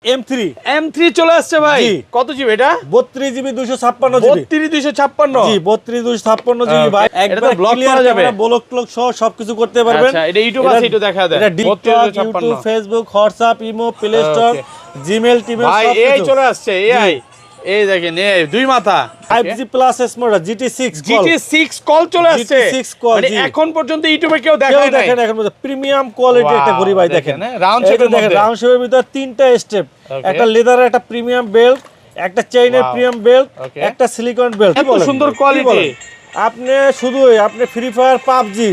M3 চলে আসছে ভাই। কত জিবি এটা? 32 জিবি 256 জিবি। 32 256 জি 32 256 জিবি ভাই। একবার ব্লক করা যাবে, ব্লক টলক সহ সবকিছু করতে পারবেন। আচ্ছা এটা ইউটিউব আছে, একটু দেখা দেন। এটা YouTube, Facebook, WhatsApp, imo, play store, Gmail, টিমেল ভাই সব এই চলে আসছে এআই। এই দেখেন এই দুই মাথা 5G plus smart GT6 call চলে আসছে। মানে এখন পর্যন্ত ইউটিউবে কেউ দেখায় নাই। দেখেন এখন প্রিমিয়াম কোয়ালিটি একটা ঘড়ি ভাই দেখেন। রাউন্ড শেপের মধ্যে, রাউন্ড শেপের ভিতর তিনটা স্টেপ, একটা লেদারের একটা প্রিমিয়াম বেল্ট, একটা চেইনের প্রিমিয়াম বেল্ট, একটা সিলিকন বেল্ট। এত সুন্দর কোয়ালিটি। আপনি ফ্রি ফায়ার, পাবজি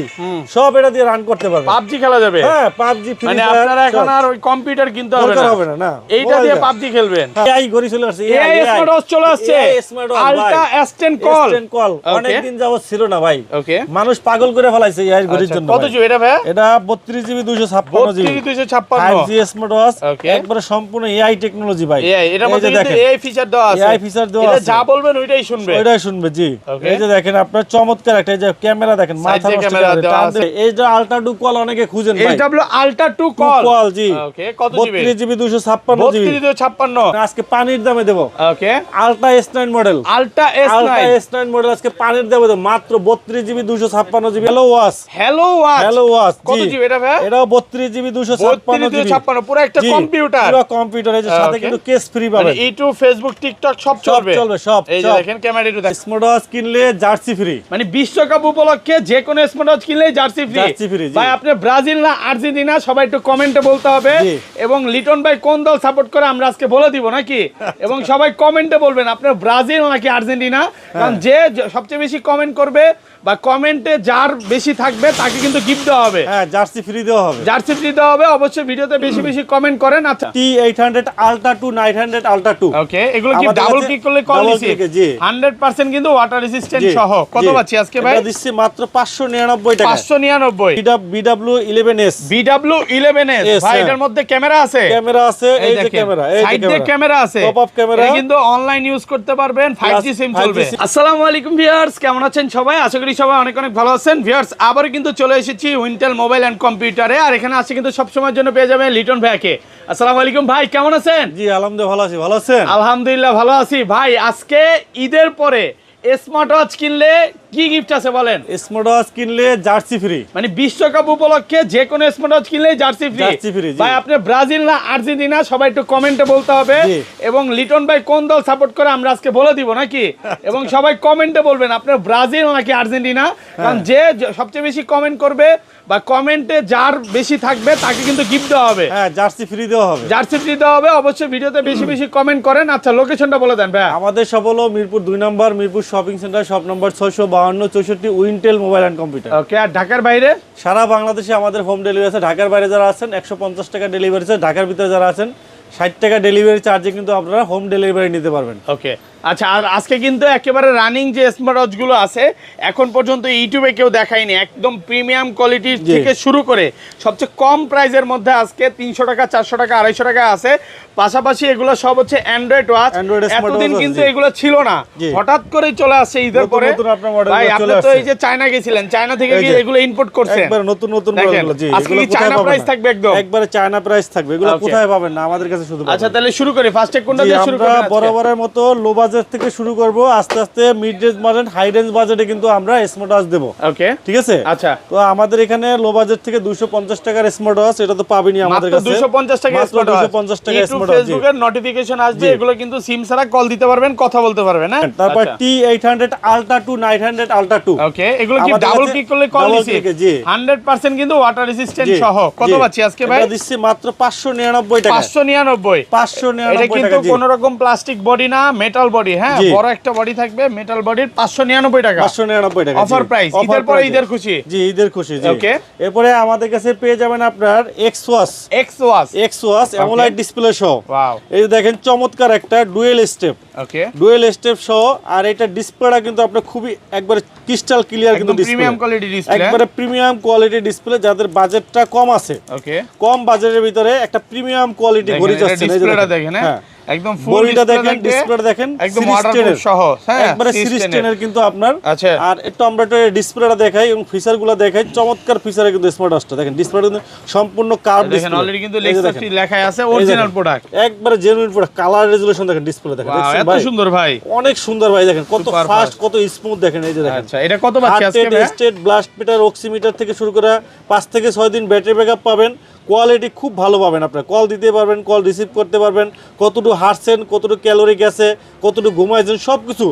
সব এটা দিয়ে রান করতে পারবেন। পাবজি খেলা যাবে? হ্যাঁ পাবজি, ফ্রি মানে ফায়ার। আপনারা এখন আর ওই কম্পিউটার কিনতে হবে না, না এইটা দিয়ে পাবজি খেলবেন। এই ঘড়ি চলে আসছে, এই স্মার্ট ওয়াচ চলে আসছে, আলট্রা S10 কল। অনেকদিন যাবত ছিল না ভাই। ওকে, মানুষ পাগল করে ফেলাইছে এই ঘড়ির জন্য। কত জিবি এটা ভাই? এটা 32 GB 256 GB, 5G smart watch, একবারে সম্পূর্ণ এআই টেকনোলজি ভাই। এটার মধ্যে এআই ফিচার দেওয়া আছে। এআই ফিচার দেওয়া আছে, যা বলবেন ওইটাই শুনবে। জি। এই যে দেখেন আপনার চমৎকার একটা, এই যে ক্যামেরা দেখেন, মাথা নষ্ট করে। এই যে আলট্রা 2 কল অনেকে খুঁজেন ভাই। এইচডব্লিউ আলট্রা 2 কল জি। ওকে, কত জিবি? 32 GB 256 GB. 32 256 আজকে পানির দামে দেব। Okay, ultra S9 model, ultra S9 model আজকে পানির দামে দেব মাত্র 32 জিবি 256 জিবি। হ্যালো ওয়াচ কত জিবি এটা ভাই? এটাও 32 জিবি 256 জিবি। পুরো একটা কম্পিউটার। পুরো কম্পিউটার, এই যে সাথে কিন্তু কেস ফ্রি পাবেন। ইউটিউব, ফেসবুক, টিকটক সব চলবে। সব। এই যে দেখেন ক্যামেরা একটু দেখেন। স্মার্ট ওয়াচ কিনলে জার্সি ফ্রি। মানে বিশ্বকাপ উপলক্ষে যে কোনো স্মার্ট ওয়াচ কিনলেই জার্সি ফ্রি। ভাই আপনি ব্রাজিল না আর্জেন্টিনা সবাই একটু কমেন্টে বলতে হবে। এবং লিটন ভাই কোন দল সাপোর্ট করে আমরা আজকে বলে দিব নাকি? এবং সবাই কমেন্টে বলবেন আপনি ব্রাজিল নাকি আর্জেন্টিনা, কারণ যে সবচেয়ে বেশি কমেন্ট করবে বা কমেন্টে যার বেশি থাকবে তাকে কিন্তু গিফট দেওয়া হবে। হ্যাঁ জার্সি ফ্রি দেওয়া হবে। অবশ্যই ভিডিওতে বেশি কমেন্ট করেন। আচ্ছা T800 Ultra 2, 900 Ultra 2। ওকে, এগুলো কি ডাবল ক্লিক করলে কল দিছি? 100% কিন্তু ওয়াটার রেজিস্ট্যান্ট সহ। কত পাচ্ছি আজকে ভাই? এটা দিচ্ছি মাত্র 599 টাকা। 599। BW11s ভাই এটার মধ্যে ক্যামেরা আছে, এই যে ক্যামেরা, সাইড দিয়ে ক্যামেরা আছে, পপ আপ ক্যামেরা। এটা কিন্তু অনলাইন ইউজ করতে পারবেন, 5G সিম চলবে। আসসালামু আলাইকুম ভিউয়ার্স, কেমন আছেন সবাই? আশা করি সবাই অনেক ভালো আছেন। ভিউয়ার্স আবারো কিন্তু চলে এসেছি উইন্টেল মোবাইল এন্ড কম্পিউটারে, আর এখানে আছে কিন্তু সব সময়ের জন্য পেয়ে যাবেন লিটন ভাইকে। আসসালামু আলাইকুম ভাই, কেমন আছেন? জি আলহামদুলিল্লাহ ভালো আছি। ভালো আছেন? আলহামদুলিল্লাহ ভালো আছি। ভাই আজকে ঈদের পরে স্মার্ট ওয়াচ কিনলে কি গিফট আছে বলেন? স্মার্ট ওয়াচ কিনলে জার্সি ফ্রি। মানে বিশ্বকাপ উপলক্ষে যে কোনো স্মার্ট ওয়াচ কিনলে জার্সি ফ্রি। ভাই আপনি ব্রাজিল না আর্জেন্টিনা সবাই একটু কমেন্টে বলতে হবে। এবং লিটন ভাই কোন দল সাপোর্ট করে আমরা আজকে বলে দিব নাকি? এবং সবাই কমেন্টে বলবেন আপনি ব্রাজিল নাকি আর্জেন্টিনা, কারণ যে সবচেয়ে বেশি কমেন্ট করবে বা কমেন্টে যার বেশি থাকবে তাকে কিন্তু গিফট দেওয়া হবে। হ্যাঁ জার্সি ফ্রি দেওয়া হবে। অবশ্যই ভিডিওতে বেশি কমেন্ট করেন। আচ্ছা লোকেশনটা বলে দেন ভাই। আমাদের সব হলো মিরপুর 2 নম্বর, মিরপুর শপিং সেন্টার, শপ নম্বর 652 64 Wintel mobile and computer. Okay, আর ঢাকার বাইরে? সারা বাংলাদেশে আমাদের হোম ডেলিভারি আছে। ঢাকার বাইরে যারা আছেন 150 টাকা ডেলিভারি আছে। ঢাকার ভিতরে যারা আছেন 60 টাকা ডেলিভারি চার্জে কিন্তু আপনারা হোম ডেলিভারি নিতে পারবেন। ওকে আচ্ছা, আর আজকে কিন্তু একেবারে রানিং যে স্মার্ট ওয়াচ গুলো আছে এখন পর্যন্ত ইউটিউবে কেউ দেখায়নি, একদম প্রিমিয়াম কোয়ালিটির থেকে শুরু করে সবচেয়ে কম প্রাইসের মধ্যে আজকে 300 টাকা, 400 টাকা, 250 টাকা আছে। পাশাপাশি এগুলো সব হচ্ছে অ্যান্ড্রয়েড ওয়াচ। এতদিন কিন্তু এগুলো ছিল না, হঠাৎ করে চলে আসছে ঈদের পরে। ভাই আপনি তো এই যে চায়না গেছিলেন, চায়না থেকে কি এগুলো ইম্পোর্ট করছেন? একবার নতুন মডেলগুলো। জি আজকে কি চায়না প্রাইস থাকবে? একবারে চায়না প্রাইস থাকবে। এগুলো কোথায় পাবেন না, আমাদের কাছে শুধু। আচ্ছা তাহলে শুরু করি, ফার্স্টে কোনটা দিয়ে শুরু করি? আমরা বরাবরের মতো লো বাজেট থেকে শুরু করব, আস্তে আস্তে mid range budget, high range বাজেটে কিন্তু আমরা স্মার্ট ওয়াচ দেব। ওকে ঠিক আছে। আচ্ছা তো আমাদের এখানে লো বাজেট থেকে 250 টাকার স্মার্ট ওয়াচ, এটা তো পাবেনই আমাদের কাছে। 250 টাকা স্মার্ট ওয়াচ, 250 টাকা স্মার্ট ওয়াচ। ফেসবুকের নোটিফিকেশন আসবে, এগুলো কিন্তু সিম ছাড়া কল দিতে পারবেন, কথা বলতে পারবেন। হ্যাঁ, তারপর T800 Ultra 2, 900 Ultra 2। ওকে, এগুলো কি ডাবল ক্লিক করলে কল দিছি? 100% কিন্তু ওয়াটার রেজিস্ট্যান্ট সহ। কত পাচ্ছি আজকে ভাই? এটা দিচ্ছি মাত্র 599 টাকা। 599 এটা কিন্তু কোনো রকম প্লাস্টিক বডি না, মেটাল বডি। হ্যাঁ, বড় একটা বডি থাকবে মেটাল বডির। 599 টাকা অফার প্রাইস। ঈদের পরে ঈদের খুশি। জি ঈদের খুশি। জি ওকে, এরপরে আমাদের কাছে পেয়ে যাবেন আপনার X ওয়াচ অ্যামোলাইড ডিসপ্লে সহ। ওয়াও, এই যে দেখেন চমৎকার একটা ডুয়েল স্টেপ। ওকে, ডুয়েল স্টেপ সহ। আর এটা ডিসপ্লেটা কিন্তু আপনার খুবই একবারে ক্রিস্টাল ক্লিয়ার কিন্তু ডিসপ্লে, প্রিমিয়াম কোয়ালিটি ডিসপ্লে, একবারে প্রিমিয়াম কোয়ালিটি ডিসপ্লে। যাদের বাজেটটা কম আছে, ওকে, কম বাজেটের ভিতরে একটা প্রিমিয়াম কোয়ালিটি ঘড়ি যাচ্ছে। ডিসপ্লেটা দেখেন। হ্যাঁ, একদম ফুল বডিটা দেখেন, ডিসপ্লেটা দেখেন, একদম সিরিজ ওয়াটারপ্রুফ 10 সহ, হ্যাঁ একবারে সিরিজ 10 এর কিন্তু আপনার। আচ্ছা, আর একটু আমরা একটু ডিসপ্লেটা দেখাই এবং ফিচারগুলো দেখাই। চমৎকার ফিচারে কিন্তু স্মার্ট ওয়াচটা দেখেন, ডিসপ্লেটা কিন্তু সম্পূর্ণ কার্ভ দেখেন ডিসপ্লে। অলরেডি কিন্তু লেক্সাসটি লেখা আছে, অরিজিনাল প্রোডাক্ট, একবারে জেনুইন প্রোডাক্ট। কালার রেজোলিউশন দেখেন, ডিসপ্লে দেখেন, দেখছেন এত ভাই সুন্দর ভাই, অনেক সুন্দর ভাই, দেখেন কত Super ফাস্ট, কত স্মুথ দেখেন, এই যে দেখেন। আচ্ছা, এটা কত পাচ্ছি আজকে ভাই? স্টেট ব্লাস্ট মিটার, অক্সিমিটার থেকে শুরু করে 5 থেকে 6 দিন ব্যাটারি ব্যাকআপ পাবেন। কোয়ালিটি খুব ভালো পাবেন, আপনারা কল দিতে পারবেন, কল রিসিভ করতে পারবেন, কতটুকু হাঁটছেন, কতটুকু ক্যালোরি গেছে, কতটুকু ঘুমাইছেন, সব কিছু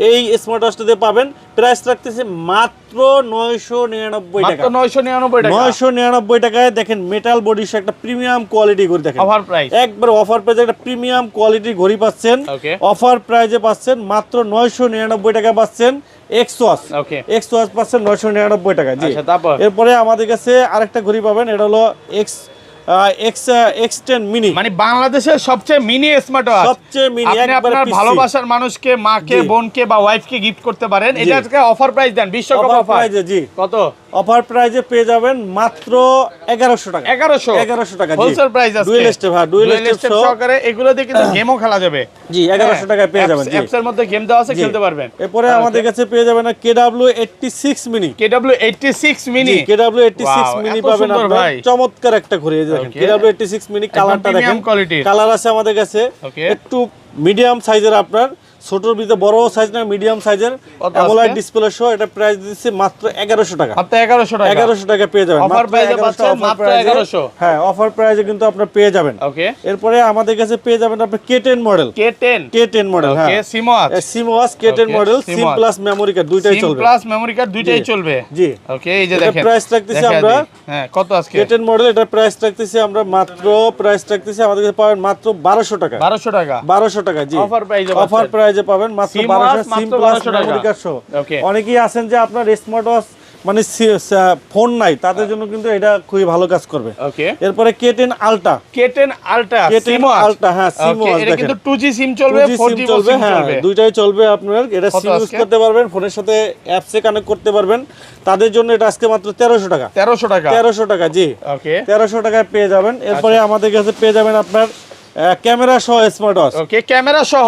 এই স্মার্ট ওয়াচটাতে পাবেন। প্রাইস রাখতেছে মাত্র 999 টাকা, মাত্র 999 টাকা, 999 টাকায় দেখেন মেটাল বডির একটা প্রিমিয়াম কোয়ালিটি ঘড়ি দেখেন, অফার প্রাইস, একবার অফার প্রাইসে একটা প্রিমিয়াম কোয়ালিটির ঘড়ি পাচ্ছেন। ওকে, অফার প্রাইসে পাচ্ছেন মাত্র 999 টাকা পাচ্ছেন এক্সওয়াচ। ওকে, এক্সওয়াচ পাচ্ছেন 999 টাকা। জি, আচ্ছা, তারপর এরপরে আমাদের কাছে আরেকটা ঘড়ি পাবেন, এটা হলো X10 মিনি, মানে বাংলাদেশের সবচেয়ে মিনি স্মার্ট ওয়াচ, সবচেয়ে মিনি, আপনি একবারে আপনার PC ভালোবাসার মানুষকে, মাকে, জি। বোনকে বা ওয়াইফকে গিফট করতে পারেন। এটা আজকে অফার প্রাইস দেন, বিশ্বকাপ অফার অফার প্রাইসে। জি, কত? অফার প্রাইসে পেয়ে যাবেন মাত্র 1100 টাকা, 1100 টাকা। জি, হোলসেল প্রাইস আছে, ডুয়েল স্টেপ, হ্যাঁ ডুয়েল স্টেপ সহকারে এগুলো দিয়ে কিন্তু গেমও খেলা যাবে। জি, 1100 টাকায় পেয়ে যাবেন। জি, অ্যাপস এর মধ্যে গেম দেওয়া আছে, খেলতে পারবেন। এরপরে আমাদের কাছে পেয়ে যাবেন KW86 mini, KW86 mini, KW86 mini পাবেন আপনারা। চমৎকার একটা ঘড়ি, এই দেখেন KW86 মিনি, কালারটা দেখেন, কালার আছে আমাদের কাছে। একটু মিডিয়াম সাইজের, আপনার ছোটর ভিতরে বড় সাইজ না, মিডিয়াম সাইজের অ্যামোলেড ডিসপ্লে সহ এটা প্রাইস দিচ্ছে মাত্র 1100 টাকা, মাত্র 1100 টাকা, 1100 টাকা পেয়ে যাবেন। অফার প্রাইসে পাচ্ছেন মাত্র 1100। হ্যাঁ, অফার প্রাইসে কিন্তু আপনারা পেয়ে যাবেন। ওকে, এরপরে আমাদের কাছে পেয়ে যাবেন আপনি K10 মডেল, K10 মডেল, হ্যাঁ ওকে, সিমওয়াচ, সিমওয়াচ K10 মডেল, সিম প্লাস মেমোরি কার্ড দুইটাই চলবে, সিম প্লাস মেমোরি কার্ড দুইটাই চলবে। জি, ওকে, এই যে দেখেন প্রাইস রাখতেছি আমরা, হ্যাঁ কত আজকে K10 মডেল, এটা প্রাইস রাখতেছি আমরা মাত্র, প্রাইস রাখতেছি আমাদের কাছে পাবেন মাত্র 1200 টাকা, 1200 টাকা, 1200 টাকা। জি, অফার প্রাইসে, অফার প্রাইসে পাবেন মাত্র 1200, সিম প্লাস মেমোরি কার্ড সহ। ওকে, অনেকেই আছেন যে আপনার স্মার্ট ওয়াচ মানে ফোন নাই, তাদের জন্য কিন্তু এটা খুবই ভালো কাজ করবে। ওকে, এরপরে K10 আলট্রা, K10 আলট্রা, হ্যাঁ সিমওয়াচ, এটা দেখেন কিন্তু 2G সিম চলবে, 4G চলবে, হ্যাঁ চলবে, দুইটাই চলবে। আপনার এটা সিম ইউজ করতে পারবেন, ফোনের সাথে অ্যাপসে কানেক্ট করতে পারবেন। তাদের জন্য এটা আজকে মাত্র 1300 টাকা, 1300 টাকা, 1300 টাকা। জি, ওকে, 1300 টাকায় পেয়ে যাবেন। এরপরে আমাদের কাছে পেয়ে যাবেন আপনার ক্যামেরা সহ স্মার্ট ওয়াচ, ওকে, ক্যামেরা সহ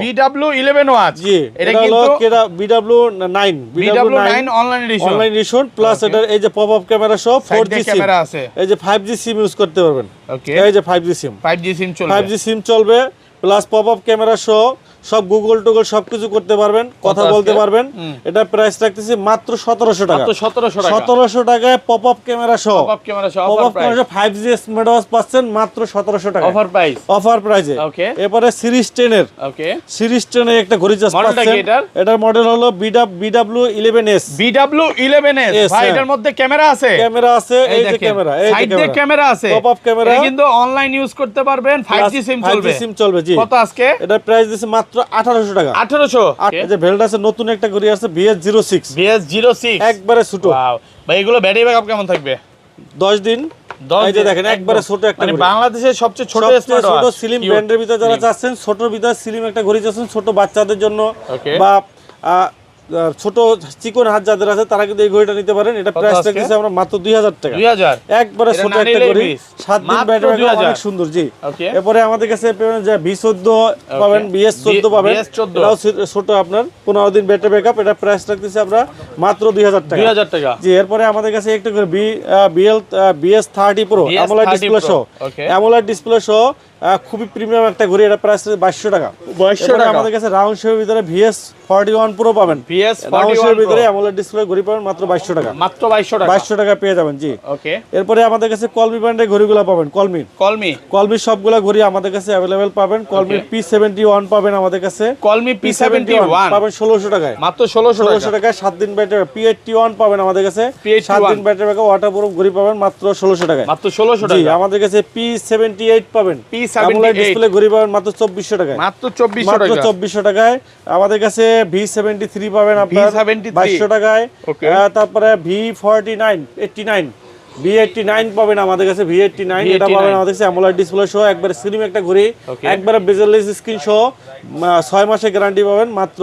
BW11 ওয়াচ। জি, এটা হলো কিন্তু BW9 অনলাইন এডিশন প্লাস এটা এই যে পপ আপ ক্যামেরা সহ 4G সিম, ক্যামেরা আছে, এই যে 5G সিম ইউজ করতে পারবেন। ওকে, এই যে 5G সিম, 5G সিম চলবে, 5G সিম চলবে প্লাস পপ আপ ক্যামেরা সহ সব গুগল টুগল সবকিছু করতে পারবেন, কথা বলতে পারবেন। এটা প্রাইস রাখতেছি মাত্র 1700 টাকা, মাত্র 1700 টাকা, 1700 টাকায় পপ আপ ক্যামেরা সহ, পপ আপ ক্যামেরা সহ, pop up camera 5G smart watch পাচ্ছেন মাত্র 1700 টাকা, অফার প্রাইস, অফার প্রাইসে। ওকে, এরপরে সিরিজ 10 এর, ওকে, সিরিজ 10 এর একটা ঘড়ি চার্জ পাচ্ছেন। এটার মডেল হলো BW11S, BW11S। ভাই এটার মধ্যে ক্যামেরা আছে, ক্যামেরা আছে, এই যে ক্যামেরা, এই যে ক্যামেরা আছে, পপ আপ ক্যামেরা, এটা কিন্তু অনলাইন ইউজ করতে পারবেন, 5G সিম চলবে, 5G সিম চলবে। জি, কত আজকে? এটা প্রাইস দিছে মাত্র 1800 টাকা, 1800। এই যে ভেলডা আছে, নতুন একটা ঘড়ি আছে BS06, একবারে ছোট। ওয়াও ভাই, এগুলো ব্যাটারি ব্যাকআপ কেমন থাকবে? 10 দিন। এই যে দেখেন একবারে ছোট একটা মানে ঘড়ি, বাংলাদেশের সবচেয়ে ছোট স্মার্ট ছোট ওয়াচ, স্লিম ব্র্যান্ডের ভিতরে যারা চাচ্ছেন, ছোটর ভিতরে স্লিম একটা ঘড়ি চাচ্ছেন, ছোট বাচ্চাদের জন্য বা ছোট চিকন হাত যাদের আছে তারা কিন্তু এই ঘড়িটা নিতে পারেন। এটা প্রাইস রাখতেছি আমরা মাত্র 2000 টাকা, 2000, একবারে ছোট একটা ঘড়ি, 7 দিন ব্যাটারি ব্যাকআপ, অনেক সুন্দর। জি, এরপরে আমাদের কাছে পেবেন যে V14 পাবেন, BS14 পাবেন, এটাও ছোট আপনার 15 দিন ব্যাটারি ব্যাকআপ। এটা প্রাইস রাখতেছি আমরা মাত্র 2000 টাকা, 2000 টাকা। জি, এরপরে আমাদের কাছে একটা করে BS30 Pro অ্যামোলেড ডিসপ্লে সহ, অ্যামোলেড ডিসপ্লে সহ খুবই প্রিমিয়াম একটা ঘড়ি। এটা প্রাইস 2200 টাকা, 2200 টাকা। আমাদের কাছে রাউন্ড শেপের ভিতরে VS41 Pro পাবেন, রাউন্ড শেপের ভিতরে অ্যামোলেড ডিসপ্লে ঘড়ি পাবেন মাত্র 2200 টাকা, মাত্র 2200 টাকা, 2200 টাকা পেয়ে যাবেন। জি, ওকে। এরপরে আমাদের কাছে কলমি ব্র্যান্ডের ঘড়িগুলো পাবেন, কলমি সবগুলা ঘড়ি আমাদের কাছে अवेलेबल পাবেন। কলমি P71 পাবেন আমাদের কাছে, কলমি P71 পাবেন 1600 টাকায়, মাত্র 1600 টাকায় 7 দিন ব্যাটারি। P81 পাবেন আমাদের কাছে, 7 দিন ব্যাটারি ব্যাকআপ, ওয়াটারপ্রুফ ঘড়ি পাবেন মাত্র 1600 টাকায়, মাত্র 1600 টাকা। জি, আমাদের কাছে P78 পাবেন, অ্যামোলেড ডিসপ্লে ঘড়ি পাবেন মাত্র 2400 টাকায়, মাত্র 2400 টাকায়। আমাদের কাছে V73 পাবেন আপনার 2200 টাকায়। তারপরে V49 89 V89 পাবেন আমাদের কাছে, V89 এটা পাবেন আমাদের কাছে অ্যামোলেড ডিসপ্লে সহ, একবারে স্লিম একটা ঘড়ি, একবারে বেজেললেস স্ক্রিন সহ, 6 মাসের গ্যারান্টি পাবেন মাত্র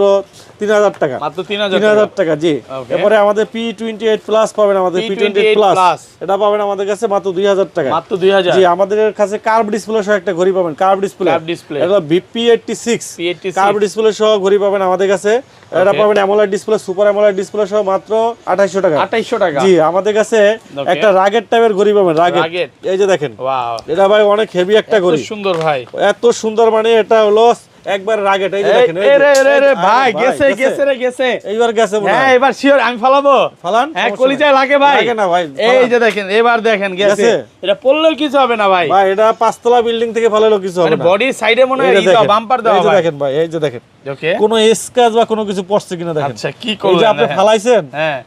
3000 টাকা। মাত্র 3000 টাকা জি। এরপরে আমাদের P28 প্লাস পাবেন আমাদের, P28 প্লাস এটা পাবেন আমাদের কাছে মাত্র 2000 টাকা। মাত্র 2000 জি। আমাদের কাছে কার্ভ ডিসপ্লে সহ একটা ঘড়ি পাবেন, কার্ভ ডিসপ্লে, এটা P86 কার্ভ ডিসপ্লে সহ ঘড়ি পাবেন আমাদের কাছে। এটা পাবেন AMOLED display, super AMOLED display সহ মাত্র 2800 টাকা। 2800 টাকা জি। আমাদের কাছে একটা রাগেট টাইপের ঘড়ি পাবেন, রাগেট, এই যে দেখেন, ওয়াও, এটা ভাই অনেক হেভি একটা ঘড়ি, সুন্দর ভাই, এত সুন্দর, মানে এটা হলো একবার রাগেট, এই যে দেখেন, ভাই গেছে এইবার গেছে মনে হয়। হ্যাঁ এবার শিওর আমি ফালাবো, ফালান, হ্যাঁ কলিজায় লাগে ভাই, লাগে না ভাই, এই যে দেখেন এবার দেখেন গেছে, এটা পড়লেও কিছু হবে না ভাই, ভাই এটা 5 তলা বিল্ডিং থেকে ফালালেও কিছু হবে না, বডি সাইডে মনে হয় এটা বাম্পার দেওয়া, এই যে দেখেন ভাই, এই যে দেখেন ওকে কোনো স্ক্র্যাচ বা কোনো কিছু পড়ছে কিনা দেখেন। আচ্ছা কি এই করলেন, যে আপনি ফালাইছেন, হ্যাঁ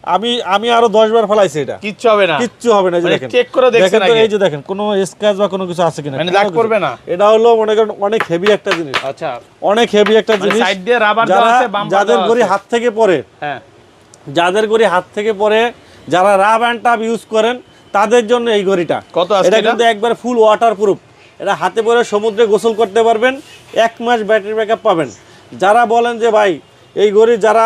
আমি আরো 10 বার ফালাইছি, এটা কিচ্ছু হবে না, কিচ্ছু হবে না, এই যে দেখেন চেক করে দেখেন তো, এই যে দেখেন কোনো স্ক্র্যাচ বা কোনো কিছু আছে কিনা, মানে দাগ পড়বে না, এটা হলো মনে করেন অনেক হেভি একটা জিনিস, আচ্ছা অনেক হেভি একটা জিনিস, সাইড দিয়ে রাবার দেওয়া আছে, বাম্পার যাদের ঘড়ি হাত থেকে পড়ে, হ্যাঁ যাদের ঘড়ি হাত থেকে পড়ে, যারা রাব অ্যান্ড টাব ইউজ করেন তাদের জন্য এই ঘড়িটা। কত আছে এটা কিন্তু একবার ফুল ওয়াটারপ্রুফ, এটা হাতে পরে সমুদ্রে গোসল করতে পারবেন, 1 মাস ব্যাটারি ব্যাকআপ পাবেন। যারা বলেন যে ভাই এই ঘড়ি যারা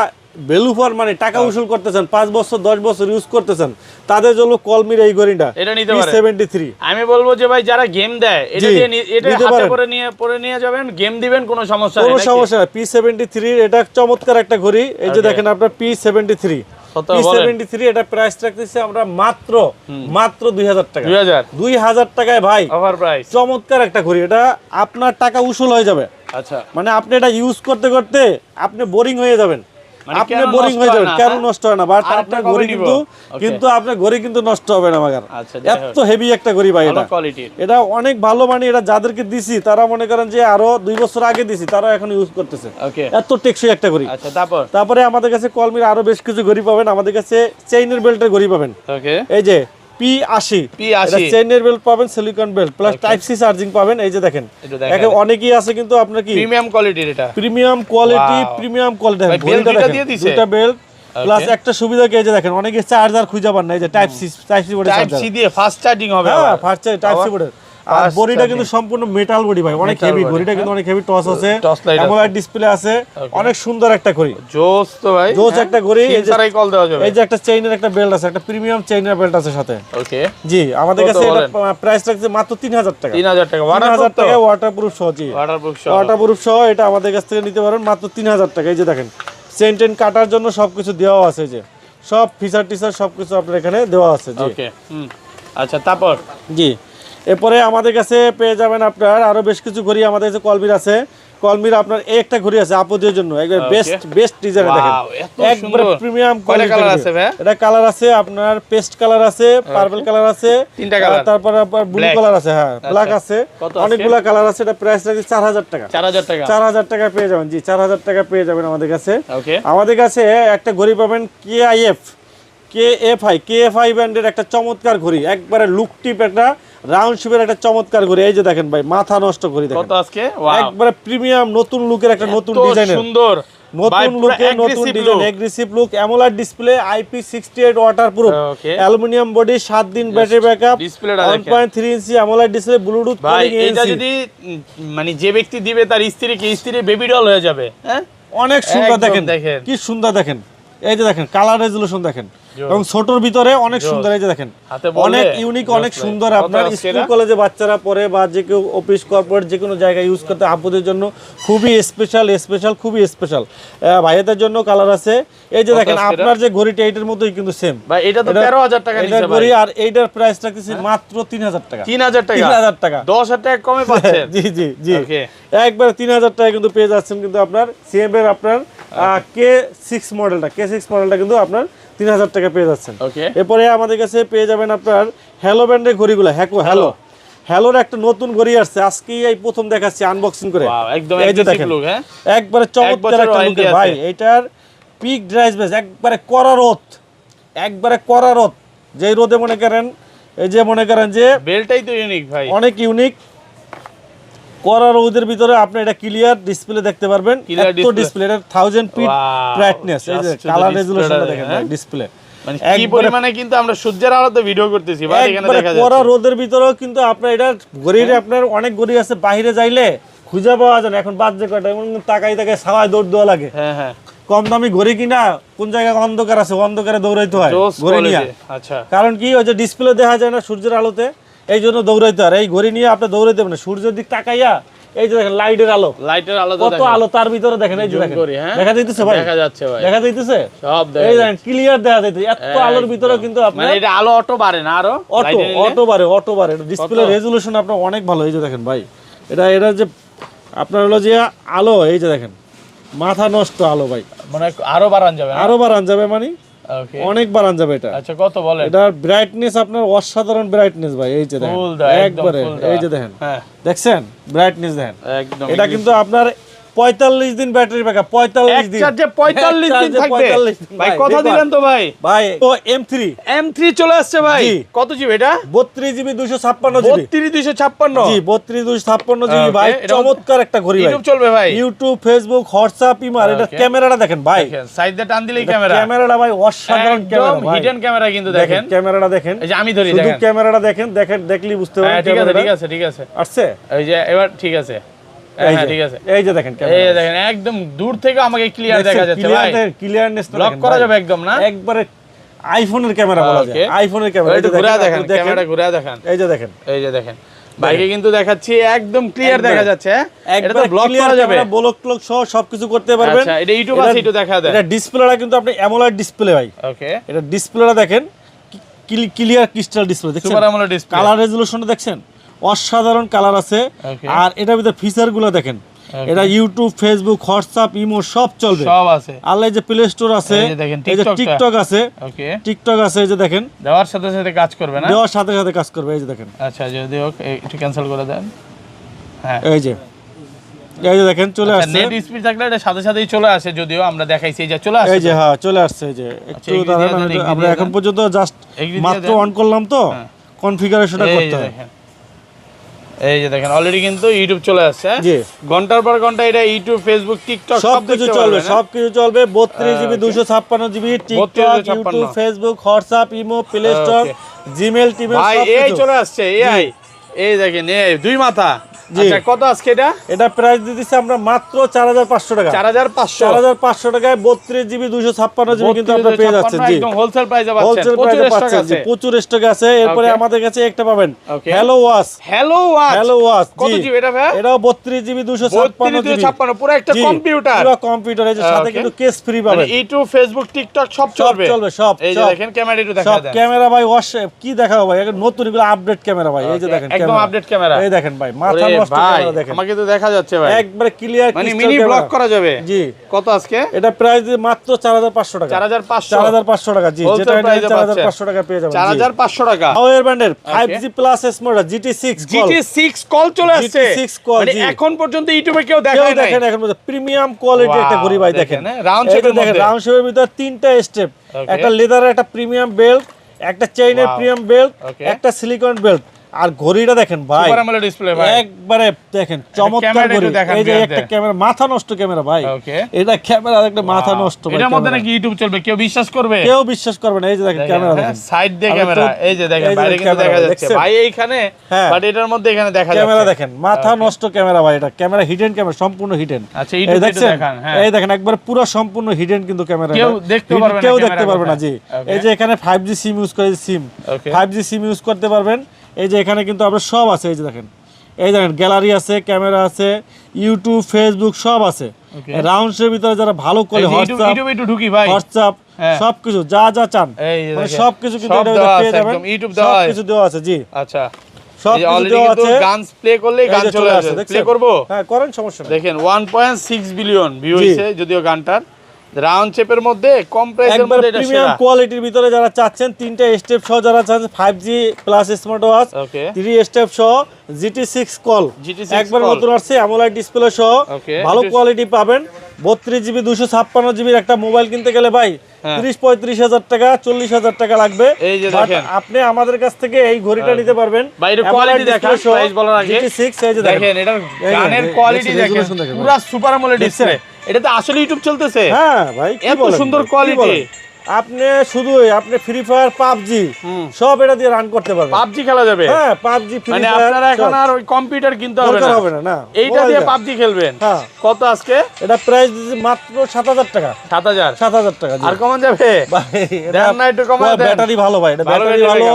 ভ্যালু ফর মানি টাকা উসুল করতেছেন, 5 বছর 10 বছর ইউজ করতেছেন, তাদের জন্য কলমির এই ঘড়িটা এটা নিতে পারেন, P73। আমি বলবো যে ভাই যারা গেম দেয় এটা দিয়ে এটা হাতে পরে নিয়ে যাবেন, গেম দিবেন, কোনো সমস্যা নেই, কোনো সমস্যা না। P73 এটা চমৎকার একটা ঘড়ি, এই যে দেখেন আপনার P73 এটা প্রাইস রাখতেছি আমরা মাত্র 2000 টাকা। 2000 টাকায় ভাই ওভার প্রাইস, চমৎকার একটা ঘড়ি, এটা আপনার টাকা উসুল হয়ে যাবে। আচ্ছা মানে আপনি এটা ইউজ করতে করতে আপনি বোরিং হয়ে যাবেন, আপনি বোরিং হয়ে যাবেন, কেন নষ্ট হয় না, বাট আপনার ঘড়ি কিন্তু আপনার ঘড়ি কিন্তু নষ্ট হবে না মাগার, এত হেভি একটা ঘড়ি ভাই, এটা অনেক ভালো, মানে এটা যাদেরকে দিছি তারা মনে করেন যে আরো 2 বছর আগে দিছি, তারা এখন ইউজ করতেছে, এত টেকসই একটা ঘড়ি। আচ্ছা তারপরে আমাদের কাছে কলমির আরো বেশ কিছু ঘড়ি পাবেন, আমাদের কাছে চেইনের বেল্টের ঘড়ি পাবেন, এই যে P80 এটা চেইনের বেল্ট পাবেন, silicone belt plus type C charging পাবেন, এই যে দেখেন অনেকই আছে কিন্তু আপনার কি প্রিমিয়াম কোয়ালিটির, এটা প্রিমিয়াম কোয়ালিটি ঘড়িটা দেখেন, দুটো বেল্ট প্লাস একটা সুবিধা কি, এই যে দেখেন অনেকে চার্জার খুঁজে পান না, এই যে টাইপ সি বোর্ডের চার্জার, টাইপ সি দিয়ে ফাস্ট চার্জিং হবে, হ্যাঁ ফাস্ট টাইপ সি বোর্ডের। আর বডিটা কিন্তু সম্পূর্ণ মেটাল বডি ভাই, অনেক হেভি ঘড়িটা, কিন্তু অনেক হেভি টস আছে, অ্যামোলেড ডিসপ্লে আছে, অনেক সুন্দর একটা ঘড়ি, জোস তো ভাই, জোস একটা ঘড়ি। এই যে কল দেওয়া যাবে, এই যে একটা চেইনের একটা বেল্ট আছে, একটা প্রিমিয়াম চেইনের বেল্ট আছে সাথে, ওকে জি। আমাদের কাছে এটা প্রাইস রাখছে মাত্র 3000 টাকা। 3000 টাকা, 3000 টাকা ওয়াটারপ্রুফ সহ, জি ওয়াটারপ্রুফ সহ এটা আমাদের কাছ থেকে নিতে পারেন মাত্র 3000 টাকা। এই যে দেখেন চেইন টেন কাটার জন্য সবকিছু দেওয়া আছে, যে সব ফিচার টিচার সবকিছু আপনার এখানে দেওয়া আছে, জি ওকে। আচ্ছা তারপর জি। এরপরে আমাদের কাছে পেয়ে যাবেন আপনার আরো বেশ কিছু ঘড়ি, আমাদের কাছে কলমির আছে, কলমির আপনার একটা ঘড়ি আছে আপুদের জন্য, একবার বেস্ট ডিজাইন, দেখেন একবার প্রিমিয়াম কোয়ালিটি কালার আছে, এটা কালার আছে আপনার পেস্ট কালার আছে, পার্পল কালার আছে, তিনটা কালার, তারপর আপনার ব্লু কালার আছে, হ্যাঁ ব্ল্যাক আছে, অনেকগুলো কালার আছে। এটা প্রাইস রাখছি 4000 টাকা। 4000 টাকা পেয়ে যাবেন, জি 4000 টাকা পেয়ে যাবেন আমাদের কাছে। আমাদের কাছে একটা ঘড়ি পাবেন KFI ব্র্যান্ডের একটা চমৎকার ঘড়ি, একবারে লুক টিপ একটা রাউন্ড শেপের একটা চমৎকার ঘড়ি, এই যে দেখেন ভাই মাথা নষ্ট ঘড়ি, দেখেন কত আজকে, একবারে প্রিমিয়াম নতুন লুকের একটা নতুন ডিজাইনের, সুন্দর নতুন লুকের নতুন design, aggressive look, AMOLED display, IP68 waterproof, aluminium body, 7 দিন ব্যাটারি ব্যাকআপ, 1.3 ইঞ্চি অ্যামোলেড ডিসপ্লে, ব্লুটুথ কলিং, এটা যদি মানে যে ব্যক্তি দিবে তার স্ত্রী বেবি ডল হয়ে যাবে, হ্যাঁ অনেক সুন্দর, দেখেন কি সুন্দর, দেখেন এই যে দেখেন কালার রেজোলিউশন দেখেন, এবং ছোটর ভিতরে অনেক সুন্দর, এই যে দেখেন অনেক ইউনিক, অনেক সুন্দর, আপনার স্কুল কলেজে বাচ্চারা পড়ে বা যে কেউ অফিস কর্পোরেট যে কোনো জায়গায় ইউজ করতে, আপুদের জন্য খুবই স্পেশাল, খুবই স্পেশাল। ভাইয়াদের জন্য কালার আছে, এই যে দেখেন আপনার যে ঘড়িটা এইটার মতোই কিন্তু সেম ভাই, এটা তো 13000 টাকা নিচে ভাই, ঘড়ি, আর এইটার প্রাইস রাখতেছি মাত্র 3000 টাকা। 3000 টাকা 10000 টাকা কমে পাচ্ছেন, জি একবার 3000 টাকা কিন্তু পেয়ে যাচ্ছেন, কিন্তু আপনার সিএম এর আপনার K6 মডেলটা কিন্তু আপনার 3000 টাকা পেয়ে যাচ্ছেন। এরপরে আমাদের কাছে পেয়ে যাবেন আপনার হ্যালো ব্র্যান্ডের ঘড়িগুলো, হ্যালোর একটা নতুন ঘড়ি আসছে, আজকে এই প্রথম দেখাচ্ছি আনবক্সিং করে, একদম এগ্রেসিভ লুক, হ্যাঁ একবারে চমৎকার একটা লুক ভাই, এটার পিক ড্রাইভ বেস, একবারে কড়া রোদ, যেই রোদে মনে করেন এই যে মনে করেন যে বেলটাই তো ইউনিক ভাই, অনেক ইউনিক, কড়া রোদের ভিতরে আপনি এটা ক্লিয়ার ডিসপ্লে দেখতে পারবেন, এত ডিসপ্লে, এটা 1000 পিট ব্রাইটনেস, এই যে কালার রেজোলিউশনটা দেখেন ডিসপ্লে, মানে কি পরিমাণে কিন্তু আমরা সূর্যের আলোতে ভিডিও করতেছি ভাই, এখানে দেখা যাচ্ছে পুরো রোদের ভিতরেও কিন্তু আপনার এটা ঘড়ির আপনার অনেক ঘড়ি আছে বাইরে যাইলে খুঁজে পাওয়া যায় না। এখন বাজে কয়টা, এমন তাকাই তাকাই ছাওয়ায় দৌড় দেওয়া লাগে। হ্যাঁ হ্যাঁ, কম দামি ঘড়ি কিনা কোন জায়গায় অন্ধকার আছে, অন্ধকারে দৌড়াইতে হয় ঘড়ি নিয়ে। আচ্ছা, কারণ কি ওই যে ডিসপ্লে দেখা যায় না সূর্যের আলোতে, এই জন্য দৌড়াইতে হয়। এই ঘড়ি নিয়ে আপনি দৌড়াইতে পারেন সূর্যের দিক তাকাইয়া। এই যে দেখেন লাইটের আলো, কত আলো তার ভিতরে দেখেন। এই যে দেখেন দেখা যাইতেছে ভাই, দেখা যাচ্ছে ভাই, দেখা যাইতেছে সব, এই দেখেন ক্লিয়ার দেখা যাইতেছে। এত আলোর ভিতরে কিন্তু আপনার মানে এটা আলো অটো বাড়ে না, আরো অটো বাড়ে। ডিসপ্লে রেজোলিউশন আপনার অনেক ভালো। এই যে দেখেন ভাই, এটা যে আপনার হলো যে আলো, এই যে দেখেন মাথা নষ্ট আলো ভাই, মানে আরো বাড়ান যাবে, মানে অনেক বাড়ান যাবে এটা। আচ্ছা, কত বলেন? এটার ব্রাইটনেস আপনার অসাধারণ ব্রাইটনেস ভাই। এই যে দেখেন একবারে, এই যে দেখেন, দেখছেন ব্রাইটনেস দেখেন একদম। এটা কিন্তু আপনার 45 দিন ব্যাটারি ব্যাকআপ, 45 দিন, চার্জে 45 দিন থাকবে ভাই। কথা দিলেন তো ভাই। তো M3 চলে আসছে ভাই। কত জিবি এটা? 32 জিবি 256 জিবি, 32 256 জি 32 256 জিবি ভাই। চমৎকার একটা ঘড়ি ভাই। ইউটিউব চলবে ভাই, ইউটিউব, ফেসবুক, হোয়াটসঅ্যাপ, ইমার। এটা ক্যামেরাটা দেখেন ভাই, সাইড দিয়ে টান দিলেই ক্যামেরাটা ভাই অসাধারণ ক্যামেরা ভাই, হিডেন ক্যামেরা কিন্তু দেখেন। ক্যামেরাটা দেখেন, এই যে আমি ধরি, শুধু ক্যামেরাটা দেখেন, দেখলেই বুঝতে পারবেন। ঠিক আছে আসছে, এই যে এবার ঠিক আছে। হ্যাঁ ঠিক আছে, এই যে দেখেন, এই যে দেখেন একদম দূর থেকে আমাকে ক্লিয়ার দেখা যাচ্ছে ভাই। ক্লিয়ারনেস ব্লক করা যাবে একদম না, একবারে আইফোনের ক্যামেরা বলা যায়, আইফোনের ক্যামেরা। এই যে ঘুরে দেখেন, ক্যামেরাটা ঘুরে দেখেন, এই যে দেখেন, এই যে দেখেন বাইকে কিন্তু দেখাচ্ছি একদম ক্লিয়ার দেখা যাচ্ছে। এটা তো ব্লক করা যাবে, ব্লক ক্লক সহ সবকিছু করতে পারবেন। আচ্ছা, এটা ইউটিউব আছে, একটু দেখা দেন। এটা ডিসপ্লেটা কিন্তু আপনি অ্যামোলেড ডিসপ্লে ভাই। ওকে, এটা ডিসপ্লেটা দেখেন, ক্লিয়ার ক্রিস্টাল ডিসপ্লে দেখছেন, সুপার অ্যামোলেড ডিসপ্লে, কালার রেজোলিউশনটা দেখছেন অসাধারণ কালার আছে। আর এটার ভিতরে ফিচারগুলো দেখেন, এটা ইউটিউব, ফেসবুক, হোয়াটসঅ্যাপ, ইমো সব চলবে, সব আছে। আল্লাহ যে প্লে স্টোর আছে, এই যে টিকটক আছে, ওকে টিকটক আছে, এই যে দেখেন দেওয়ার সাথে সাথে কাজ করবে না, দেওয়ার সাথে সাথে কাজ করবে। এই যে দেখেন, আচ্ছা যদি হোক একটু ক্যান্সেল করে দেন। হ্যাঁ, এই যে দেখেন চলে আসছে। নেট স্পিড থাকলে এটা সাথে সাথেই চলে আসে, যদিও আমরা দেখাইছি এই যে চলে আসছে। এই যে হ্যাঁ চলে আসছে। এই যে একটু দাঁড়ান, আমরা এখন পর্যন্ত জাস্ট মাত্র অন করলাম তো, কনফিগারেশনটা করতে হবে। এই যে দেখেন অলরেডি কিন্তু ইউটিউব চলে আসছে। জি, ঘন্টার পর ঘন্টা এটা ইউটিউব, ফেসবুক, টিকটক সবকিছু চলবে, সবকিছু চলবে। 32 GB 256 GB TikTok, YouTube, Facebook, WhatsApp, imo, play store, Gmail, টিমেল সব এই চলে আসছে। এই দেখেন এই দুই মাথা। আচ্ছা, কত আজকে এটা প্রাইস দিতেছি আমরা মাত্র 4500 টাকা। 4500 টাকায় 32 জিবি 256 জিবি কিন্তু আপনারা পেয়ে যাচ্ছেন। জি, একদম হোলসেল প্রাইসে পাচ্ছেন, প্রচুর স্টক আছে। এরপরে আমাদের কাছে একটা পাবেন হ্যালো ওয়াচ। কত জিবি এটা ভাই? এটাও 32 জিবি 256 জিবি, পুরো একটা কম্পিউটার, পুরো কম্পিউটার। এই যে সাথে কিন্তু কেস ফ্রি পাবেন। ইউটিউব, ফেসবুক, টিকটক সব চলবে সব। এই যে দেখেন ক্যামেরা একটু দেখা দেন। ক্যামেরা ভাই কি দেখাবো ভাই, নতুন এগুলো আপডেট ক্যামেরা ভাই। এই যে দেখেন একদম আপডেট ক্যামেরা। এই দেখেন ভাই মাথা নষ্ট ক্যামেরা দেখেন, আমাকে তো দেখা যাচ্ছে ভাই একবারে ক্লিয়ার, মানে মিনি ব্লক করা যাবে। জি, কত আজকে এটা প্রাইস মাত্র 4500 টাকা। 4500 টাকা। জি, যেটা 4500 টাকা পেয়ে যাবেন। 4500 টাকা। হাওয়ার ব্র্যান্ডের 5G plus smart GT6 call চলে আসছে। মানে এখন পর্যন্ত ইউটিউবে কেউ দেখায় নাই। দেখেন এখন প্রিমিয়াম কোয়ালিটি একটা ঘড়ি ভাই দেখেন। রাউন্ড শেপের মধ্যে, রাউন্ড শেপের ভিতর তিনটা স্টেপ, একটা লেদারের, একটা প্রিমিয়াম বেল্ট, একটা চেইনের প্রিমিয়াম বেল্ট, একটা সিলিকন বেল্ট। আর ঘড়িটা দেখেন ভাই, সুপার অ্যামোলেড ডিসপ্লে ভাই, একবারে দেখেন চমৎকার ঘড়ি। এই যে একটা ক্যামেরা, মাথা নষ্ট ক্যামেরা ভাই। এটা ক্যামেরা একটা মাথা নষ্ট ভাই। এটার মধ্যে নাকি ইউটিউব চলবে, কেউ বিশ্বাস করবে? কেউ বিশ্বাস করবে না। এই যে দেখেন ক্যামেরা দেখেন, সাইড দিয়ে ক্যামেরা, এই যে দেখেন বাইরে কিন্তু দেখা যাচ্ছে ভাই এইখানে, বাট এটার মধ্যে এখানে দেখা যাচ্ছে ক্যামেরা দেখেন, মাথা নষ্ট ক্যামেরা ভাই। এটা ক্যামেরা হিডেন ক্যামেরা, সম্পূর্ণ হিডেন। আচ্ছা, ইউটিউব দেখেন, এই দেখেন একবার পুরো সম্পূর্ণ হিডেন কিন্তু ক্যামেরা, কেউ দেখতে পারবে না। জি, এই যে এখানে 5G সিম ইউজ করে, 5G সিম ইউজ করতে পারবেন। এই যে এখানে কিন্তু আপনার সব আছে। এই যে দেখেন, গ্যালারি আছে, ক্যামেরা আছে, ইউটিউব, ফেসবুক সব আছে। রাউন্ড শেপের ভিতরে যারা ভালো করে হোয়াটসঅ্যাপ সবকিছু যা চান, মানে সবকিছু কিন্তু এটা পেয়ে যাবেন। ইউটিউব দেওয়া আছে, সবকিছু দেওয়া আছে। জি, আচ্ছা সব দেওয়া আছে। গান প্লে করলে গান চলে আসে, প্লে করব। হ্যাঁ করেন, সমস্যা নেই। দেখেন 1.6 বিলিয়ন ভিউ হইছে, যদিও গানটার রাউন্ড শেপের মধ্যে কম প্রাইসের মধ্যে এটা প্রিমিয়াম কোয়ালিটির ভিতরে যারা চাচ্ছেন, তিনটা স্টেপ সহ যারা চাচ্ছেন, 5G plus smart watch, 3 step সহ GT6 কল, একবার নতুন আসছে অ্যামোলেড ডিসপ্লে সহ, ভালো কোয়ালিটি পাবেন। 32 জিবি 256 জিবির একটা মোবাইল কিনতে গেলে ভাই 30-35 হাজার টাকা, 40 হাজার টাকা লাগবে। আপনি আমাদের কাছ থেকে এই ঘড়িটা নিতে পারবেন। বাইরে কোয়ালিটি দেখেন, প্রাইস বলার আগে GT6 এই যে দেখেন, এটার গানের কোয়ালিটি দেখেন, পুরো সুপার অ্যামোলেড ডিসপ্লে। এটা তো আসলে ইউটিউব চলতেছে। হ্যাঁ ভাই, এত সুন্দর কোয়ালিটি। আপনি শুধু আপনি ফ্রি ফায়ার পাবজি সব এটা দিয়ে রান করতে পারবেন। পাবজি খেলা যাবে? হ্যাঁ পাবজি ফ্রি মানে ফায়ার আপনারা এখন আর ওই কম্পিউটার কিনতে হবে না, না এইটা দিয়ে পাবজি খেলবেন। হ্যাঁ। কত আজকে এটা প্রাইস দিছি মাত্র 7000 টাকা। 7000 টাকা। আর কমান যাবে? ভাই দেন না একটু কমান দেন। ব্যাটারি ভালো ভাই, এটা ব্যাটারি ভালো,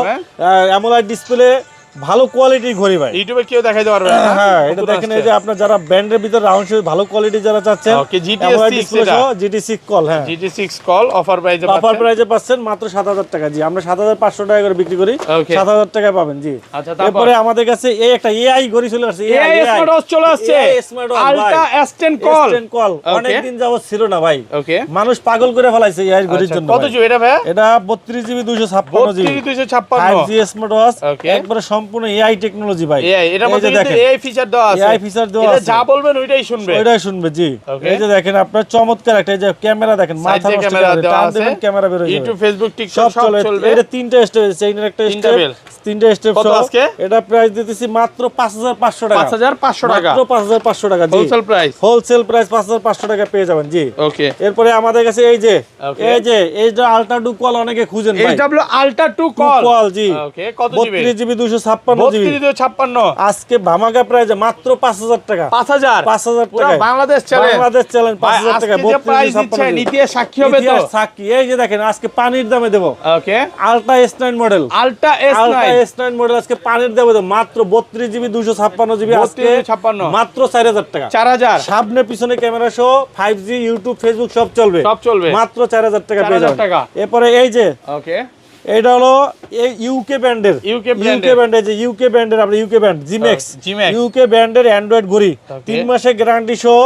অ্যামোলেড ডিসপ্লে, ভালো কোয়ালিটির ঘড়ি ভাই। ইউটিউবে কেউ দেখাইতে পারবে না। হ্যাঁ এটা দেখেন, এই যে আপনার যারা ব্যান্ডের ভিতর রাউন্ড শেপ ভালো কোয়ালিটি যারা চাচ্ছেন, ওকে GT6 এটা GT6 কল, হ্যাঁ GT6 কল অফার প্রাইসে পাচ্ছেন। অফার প্রাইসে পাচ্ছেন মাত্র 7000 টাকা। জি আমরা 7500 টাকা করে বিক্রি করি, 7000 টাকায় পাবেন। জি আচ্ছা, তারপরে আমাদের কাছে এই একটা এআই ঘড়ি চলে আসছে, এআই স্মার্ট ওয়াচ চলে আসছে, আলট্রা S10 কল। অনেক দিন যাবত ছিল না ভাই, ওকে মানুষ পাগল করে ফেলাইছে এআই ঘড়ির জন্য। কত জিবি এটা ভাই? এটা 32GB 256GB 256 5G smart watch, একবারে সম্পূর্ণ এআই টেকনোলজি ভাই। এটার মধ্যে কিন্তু এআই ফিচার দেওয়া আছে, এআই ফিচার দেওয়া আছে, যা বলবেন ওইটাই শুনবে। জি এই যে দেখেন আপনার চমৎকার একটা, এই যে ক্যামেরা দেখেন, মাথা নষ্ট ক্যামেরা করে দেওয়া টান আছে, দিবেন ক্যামেরা বের হয়ে যাবে, ইউটিউব ফেসবুক টিকটক সব চলবে। এটা তিনটা স্টেপ, চেইনের একটা স্টেপ, তিনটা স্টেপ কত আজকে? এটা প্রাইস দিতেছি মাত্র 5500 টাকা। 5500 টাকা মাত্র 5500 টাকা। জি হোলসেল প্রাইস 5500 টাকা পেয়ে যাবেন। জি ওকে। এরপরে আমাদের কাছে এই যে আলট্রা 2 কল অনেকে খুঁজেন ভাই, এইচডব্লিউ আলট্রা 2 কল। জি ওকে কত জিবি? 32GB 256GB 3256 আজকে ভামাকা প্রাইসে মাত্র 5000 টাকা। 5000 টাকা বাংলাদেশ চ্যালেঞ্জ 5000 টাকা। যে প্রাইস দিচ্ছে নিতিয়ে সাক্ষী হবে তো। সাক্ষী এই যে দেখেন আজকে পানির দামে দেব। Okay ultra S9 model, ultra S9 model আজকে পানির দামে দেব মাত্র 32GB 256GB আজকে মাত্র 4000 টাকা। 4000 সামনে পিছনে ক্যামেরা সহ 5G ইউটিউব ফেসবুক সব চলবে মাত্র 4000 টাকা পেয়ে যাবেন। এরপরে এই যে ওকে এটা হলো এই ইউকে ব্র্যান্ডের, যে ইউকে ব্র্যান্ডের আপনি ইউকে ব্র্যান্ড জিম্যাক্স, ইউকে ব্র্যান্ডের অ্যান্ড্রয়েড ঘড়ি 3 মাসের গ্যারান্টি সহ,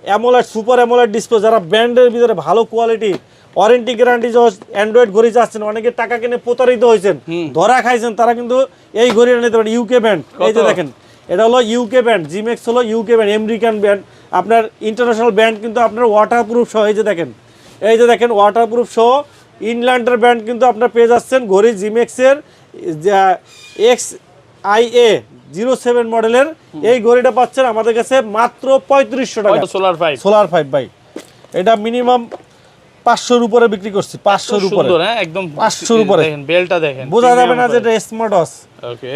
অ্যামোলেড সুপার অ্যামোলেড ডিসপ্লে, যারা ব্র্যান্ডের ভিতরে ভালো কোয়ালিটি ওয়ারেন্টি গ্যারান্টি সহ অ্যান্ড্রয়েড ঘড়ি চাচ্ছেন, অনেকে টাকা কিনে প্রতারিত হয়েছেন, ধরা খাইছেন, তারা কিন্তু এই ঘড়িটা নিতে পারেন। ইউকে ব্র্যান্ড, এই যে দেখেন এটা হলো ইউকে ব্র্যান্ড, জিম্যাক্স হলো ইউকে ব্র্যান্ড, আমেরিকান ব্র্যান্ড, আপনার ইন্টারন্যাশনাল ব্র্যান্ড, কিন্তু আপনার ওয়াটারপ্রুফ সহ, এই যে দেখেন ওয়াটারপ্রুফ সহ ইনল্যান্ডের ব্র্যান্ড কিন্তু আপনারা পেয়ে যাচ্ছেন ঘড়ি জিম্যাক্সের XIA 07 মডেলের এই ঘড়িটা পাচ্ছেন আমাদের কাছে মাত্র 3500 টাকা। সোলার 5 ভাই, এটা মিনিমাম 500 উপরে বিক্রি করছি, 500 উপরে, একদম 500 উপরে। দেখেন বেলটা দেখেন, বোঝা যাবে না যে এটা স্মার্ট ওয়াচ।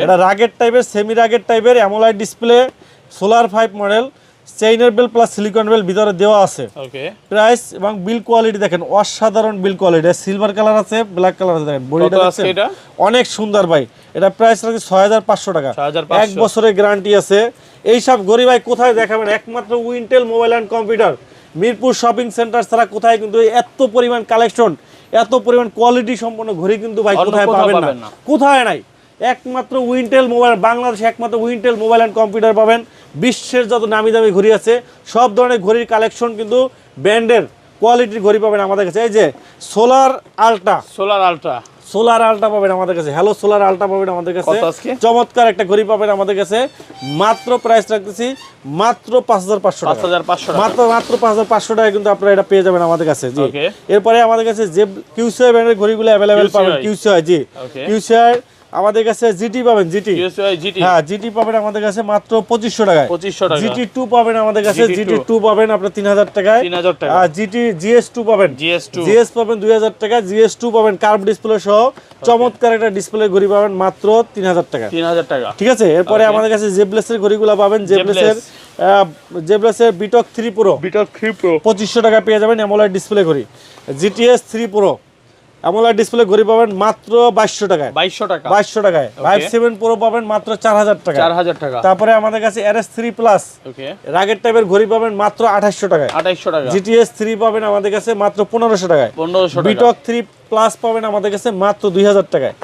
এটা রাগের টাইপের, সেমি রাগের টাইপের, অ্যামোলেড ডিসপ্লে, সোলার 5 মডেল, চেইনের বেল প্লাস সিলিকন বেল ভিতরে দেওয়া আছে। প্রাইস এবং বিল কোয়ালিটি দেখেন, অসাধারণ বিল কোয়ালিটি, সিলভার কালার আছে, ব্ল্যাক কালার আছে, দেখেন বডিটা দেখেন অনেক সুন্দর ভাই। এটা প্রাইস রাখছি 6500 টাকা, 1 বছরের গ্যারান্টি আছে। এই সব ঘড়ি ভাই কোথায় দেখাবেন? একমাত্র Wintel mobile and computer, Mirpur shopping centre ছাড়া কোথায় কিন্তু এত পরিমাণ কালেকশন, এত পরিমাণ কোয়ালিটি সম্পন্ন ঘড়ি কিন্তু ভাই কোথায় পাবেন না, কোথায় নাই। একমাত্র উইন্টেল মোবাইল, বাংলাদেশে একমাত্র উইন্টেল মোবাইল অ্যান্ড কম্পিউটার পাবেন। বিশ্বের যত নামি দামি ঘড়ি আছে সব ধরনের ঘড়ির কালেকশন কিন্তু ব্র্যান্ডের কোয়ালিটির ঘড়ি পাবেন আমাদের কাছে। এই যে সোলার আলট্রা পাবেন আমাদের কাছে, হ্যালো সোলার আলট্রা পাবেন আমাদের কাছে, চমৎকার একটা ঘড়ি পাবেন আমাদের কাছে। মাত্র প্রাইস রাখতেছি মাত্র 5500 টাকা, মাত্র 5500 টাকা কিন্তু আপনারা এটা পেয়ে যাবেন আমাদের কাছে। জি এরপরে আমাদের কাছে যে কিউসিআই ব্র্যান্ডের ঘড়িগুলো অ্যাভেলেবেল পাবেন, কিউসিআই, জি কিউসিআই আমাদের কাছে, জিটি পাবেন, হ্যাঁ জিটি পাবেন আমাদের কাছে মাত্র 2500 টাকায়। GT2 পাবেন আমাদের কাছে, GT2 পাবেন আপনার 3000 টাকায়। আর GS2 পাবেন, GS পাবেন 2000 টাকা, GS2 পাবেন কার্ভ ডিসপ্লে সহ চমৎকার একটা ডিসপ্লে ঘড়ি পাবেন মাত্র 3000 টাকা। ঠিক আছে। এরপরে আমাদের কাছে জেবলেসের ঘড়িগুলো পাবেন, জেবলেসের বিটক 3 প্রো 2500 টাকা পেয়ে যাবেন অ্যামোলেড ডিসপ্লে ঘড়ি। GTS 3 প্রো অ্যামোলেড ডিসপ্লে ঘড়ি পাবেন মাত্র 2200 টাকায়, 2200 টাকায়। 57 প্রো পাবেন মাত্র 4000 টাকা। তারপরে আমাদের কাছে RS3 প্লাস রাগের টাইপের ঘড়ি পাবেন মাত্র 2800 টাকায়। GTS 3 পাবেন আমাদের কাছে মাত্র 1500 টাকায়। বিটক 3 প্লাস পাবেন আমাদের কাছে মাত্র 2000 টাকায়।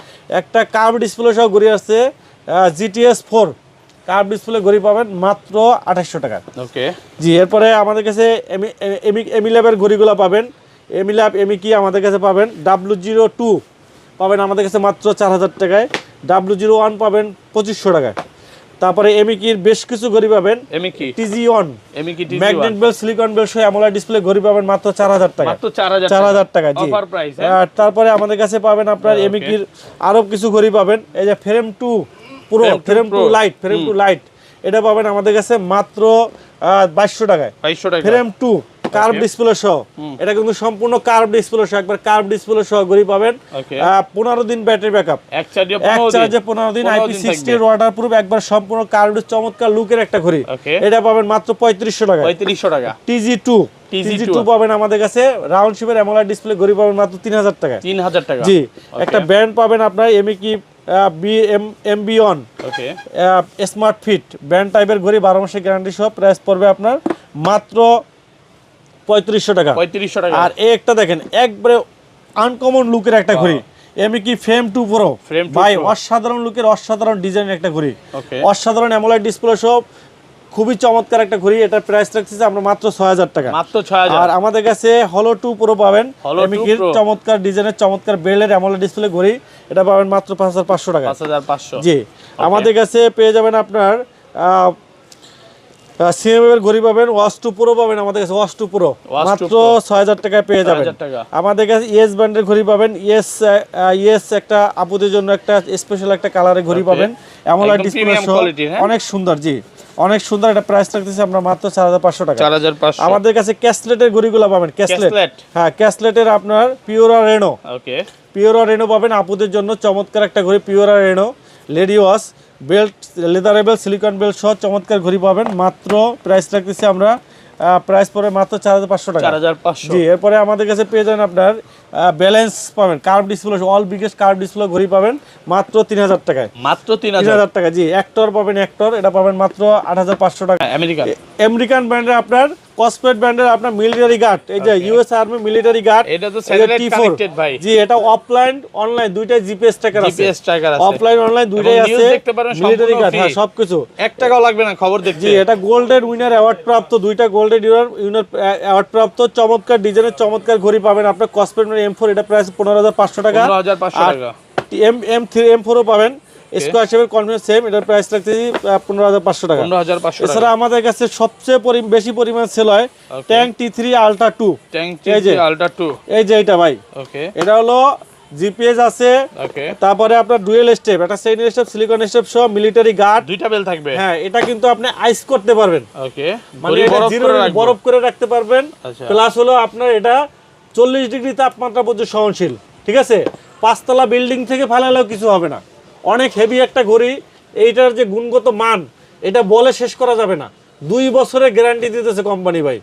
একটা কার্ভ ডিসপ্লে সহ ঘড়ি আছে GTS 4 কার্ভ ডিসপ্লে ঘড়ি পাবেন মাত্র 2800 টাকা। জি এরপরে আমাদের কাছে এমিল্যাবের ঘড়িগুলো পাবেন, এমিল্যাব এমিকি আমাদের কাছে পাবেন। W02 পাবেন আমাদের কাছে মাত্র 4000 টাকায়। W01 পাবেন 2500 টাকায়। তারপরে এমিকির বেশ কিছু ঘড়ি পাবেন, TG1 magnet belt silicone belt সহ অ্যামোলেড ডিসপ্লে ঘড়ি পাবেন মাত্র 4000 টাকা, 4000 টাকা। জি তারপরে আমাদের কাছে পাবেন আপনার এমিকির আরো কিছু ঘড়ি পাবেন। এই যে ফ্রেম 2 প্রো, ফ্রেম 2 লাইট, এটা পাবেন আমাদের কাছে মাত্র 2200 টাকায়। ফ্রেম 2 কার্ভ ডিসপ্লে সহ, এটা কিন্তু সম্পূর্ণ কার্ভ ডিসপ্লে সহ, একবার কার্ভ ডিসপ্লে সহ ঘড়ি পাবেন। 15 দিন ব্যাটারি ব্যাকআপ, এক চার্জে 15 দিন, IP60 ওয়াটারপ্রুফ, একবার সম্পূর্ণ কার্ভ চমৎকার লুকের একটা ঘড়ি। এটা পাবেন মাত্র 3500 টাকা। TG2 পাবেন আমাদের কাছে, রাউন্ড শেপের অ্যামোলেড ডিসপ্লে ঘড়ি পাবেন মাত্র 3000 টাকা। জি, একটা ব্র্যান্ড পাবেন আপনার এমকি এমবিয়ন স্মার্ট ফিট ব্র্যান্ড টাইপের ঘড়ি, 12 মাসের গ্যারান্টি সহ, প্রাইস পড়বে আপনার মাত্র 3500 টাকা। আর এই একটা দেখেন একবারে আনকমন লুকের একটা ঘড়ি, এমকি ফ্রেম 2 প্রো ভাই, অসাধারণ লুকের অসাধারণ ডিজাইনের একটা ঘড়ি, অসাধারণ অ্যামোলেড ডিসপ্লে সহ, খুবই চমৎকার একটা ঘড়ি। এটার প্রাইস রাখতেছি আমরা মাত্র 6000 টাকা। আর আমাদের কাছে হলো 2 প্রো পাবেন, এমকির চমৎকার ডিজাইনের চমৎকার বেলের অ্যামোলেড ডিসপ্লে ঘড়ি, এটা পাবেন মাত্র 5500 টাকা। জি, আমাদের কাছে পেয়ে যাবেন আপনার সিএমএম এর ঘড়ি পাবেন, ওয়াচ 2 প্রো পাবেন আমাদের কাছে, ওয়াচ 2 প্রো মাত্র 6000 টাকায় পেয়ে যাবেন। আমাদের কাছে ইএস ব্র্যান্ডের ঘড়ি পাবেন, ইএস একটা আপুদের জন্য একটা স্পেশাল একটা কালারের ঘড়ি পাবেন, অ্যামোলেড ডিসপ্লে সহ, অনেক সুন্দর। জি, অনেক সুন্দর। এটা প্রাইস রাখতেছি আমরা মাত্র 4500 টাকা। আমাদের কাছে ক্যাসলেটের ঘড়িগুলো পাবেন, ক্যাসলেট, হ্যাঁ ক্যাসলেটের আপনার পিওরা রেনো, পিওরা রেনো পাবেন আপুদের জন্য, চমৎকার একটা ঘড়ি, পিওরা রেনো লেডি ওয়াচ বেল্ট, লেদারেবল সিলিকন বেল্ট সহ চমৎকার ঘড়ি পাবেন। মাত্র প্রাইস রাখতেছি আমরা, প্রাইস পড়ে মাত্র 4500 টাকা। জি, এরপরে আমাদের কাছে পেয়ে যাবেন আপনার ব্যালেন্স পাবেন, curve display, all biggest curve display ঘড়ি পাবেন মাত্র 3000 টাকায়। মাত্র 3000 টাকা। জি, অ্যাক্টর পাবেন, অ্যাক্টর এটা পাবেন মাত্র 8500 টাকা। আমেরিকান ব্র্যান্ডের আপনার কসপেট ব্র্যান্ডের আপনার মিলিটারি গার্ড, এই যে ইউএস আর্মি মিলিটারি গার্ড, এটা তো স্যাটেলাইট কানেক্টেড ভাই। জি, এটা অফলাইন অনলাইন দুইটাই জিপিএস ট্র্যাকার আছে, অফলাইন অনলাইন দুইটাই আছে, মিলিটারি গার্ড, হ্যাঁ সবকিছু, 1 টাকাও লাগবে না খবর দেখতে। জি, এটা গোল্ডেন উইনার অ্যাওয়ার্ড প্রাপ্ত, দুইটা গোল্ডেন উইনার অ্যাওয়ার্ড প্রাপ্ত চমৎকার ডিজাইনের চমৎকার ঘড়ি পাবেন আপনার কসপেট M4, এটা প্রাইস 15500 টাকা। 15500 টাকা। M3 M4 ও পাবেন স্কয়ার শেপের কনফিডেন্স সেম, এটার প্রাইস রাখতেছি 15500 টাকা। 15500 টাকা। এছাড়া আমাদের কাছে সবচেয়ে বেশি পরিমাণ সেল হয় tank T3 ultra 2, tank T3 ultra 2, এই যে এটা ভাই, ওকে, এটা হলো জিপিএস আছে, ওকে, তারপরে আপনার ডুয়েল স্টেপ, একটা চেইন স্টেপ, সিলিকন স্টেপ সহ, মিলিটারি গার্ড, দুইটা বেল থাকবে। হ্যাঁ, এটা কিন্তু আপনি আইস করতে পারবেন, ওকে, মানে বরফ করে রাখতে পারবেন। প্লাস হলো আপনার এটা 40 ডিগ্রি তাপমাত্রা পর্যন্ত সহনশীল, ঠিক আছে, 5 তলা বিল্ডিং থেকে ফালালেও কিছু হবে না। অনেক হেভি একটা ঘড়ি, এইটার যে গুণগত মান এটা বলে শেষ করা যাবে না। 2 বছরের গ্যারান্টি দিতেছে কোম্পানি ভাই।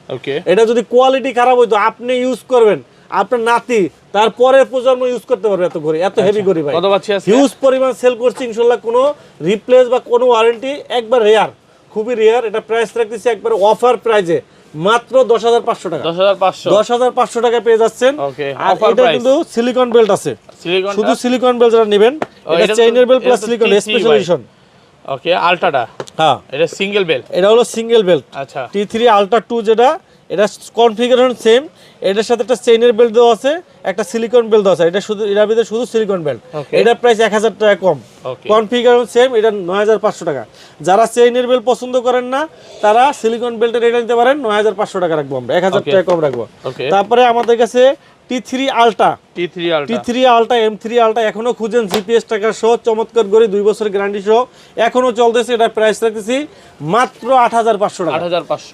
এটা যদি কোয়ালিটি খারাপ হইতো, আপনি ইউজ করবেন, আপনার নাতি তারপরে প্রজন্ম ইউজ করতে পারবে এত ঘড়ি, এত হেভি ঘড়ি ভাই। হিউজ পরিমাণ সেল করছি ইনশাআল্লাহ, কোনো রিপ্লেস বা কোনো ওয়ারেন্টি, একবার রেয়ার, খুবই রেয়ার। এটা প্রাইস রাখতেছি একবার অফার প্রাইজে মাত্র 10500 টাকা। 10500 টাকা পেয়ে যাচ্ছেন। আর এটা কিন্তু সিলিকন বেল্ট আছে, শুধু সিলিকন বেল্ট যারা নেবেন, এটা চেইনের belt plus silicone special edition. Okay, আলট্রাটা, হ্যাঁ এটা সিঙ্গেল বেল্ট, এটা হলো সিঙ্গেল বেল্ট। আচ্ছা, T3 আলট্রা 2 যেটা, এটা কনফিগারেশন সেম, এটার সাথে একটা চেইনের বেল্ট দেওয়া আছে, একটা সিলিকন বেল্ট দেওয়া আছে, এটা শুধু এর ভিতরে শুধু সিলিকন বেল্ট, এটা প্রাইস 1000 টাকা কম, কনফিগারেশন সেম, এটা 9500 টাকা। যারা চেইনের বেল্ট পছন্দ করেন না, তারা সিলিকন বেল্টের এটা নিতে পারেন, 9500 টাকা রাখবো আমরা, 1000 টাকা কম রাখবো। তারপরে আমাদের কাছে T3 ultra, T3 ultra, M3 ultra এখনো খুঁজেন, জিপিএস টাকা সহ চমৎকার ঘড়ি, 2 বছরের গ্যারান্টি সহ এখনো চলতেছে। এটা প্রাইস রাখতেছি মাত্র 8500 টাকা,